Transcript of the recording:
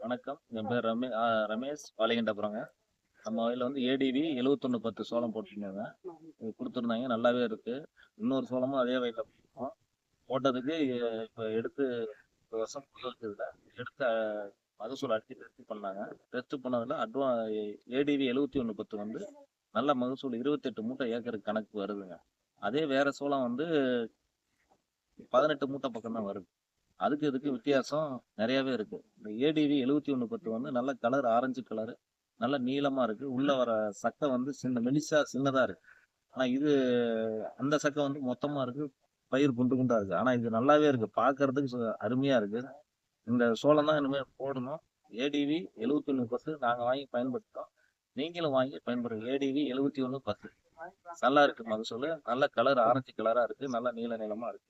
வணக்கம். என் பேர் ரமேஷ் பாலிகண்டபுரங்க. நம்ம வயல்ல வந்து ஏடிவி 7110 சோளம் போட்டிருந்தேங்க. இது குடுத்துருந்தாங்க. நல்லாவே இருக்கு. இன்னொரு சோளமும் அதே வயல்ல போட்டோம். போட்டதுக்கு இப்ப எடுத்து 1 வருஷம் இருக்குதுல. எடுத்து மகசூல் அடிச்சு டெஸ்ட் பண்ணாங்க. டெஸ்ட் பண்ணதுல ஏடிவி 7110 வந்து நல்ல மகசூல் 28 மூட்டை ஏக்கருக்கு கணக்கு வருதுங்க. அதே வேற சோளம் வந்து 18 மூட்டை பக்கம் தான் வருது. அதுக்கு இதுக்கு வித்தியாசம் நிறையவே இருக்கு. இந்த ஏடிவி 7110 வந்து நல்ல கலர் ஆரஞ்சு கலரு, நல்ல நீளமா இருக்கு. உள்ள வர சக்கை வந்து சின்னதா இருக்கு. ஆனா இது அந்த சக்கை வந்து மொத்தமா இருக்கு. பயிர் குண்டு குண்டா இருக்கு. ஆனா இது நல்லாவே இருக்கு. பார்க்கறதுக்கு அருமையா இருக்கு. இந்த சோளம் தான் இனிமே போடணும். ஏடிவி 7110 நாங்க வாங்கி பயன்படுத்தோம். நீங்களும் வாங்கி பயன்படுங்க. ஏடிவி 7110 நல்லா இருக்கு மகசூல். நல்ல கலர் ஆரஞ்சு கலரா இருக்கு. நல்ல நீளமா இருக்கு.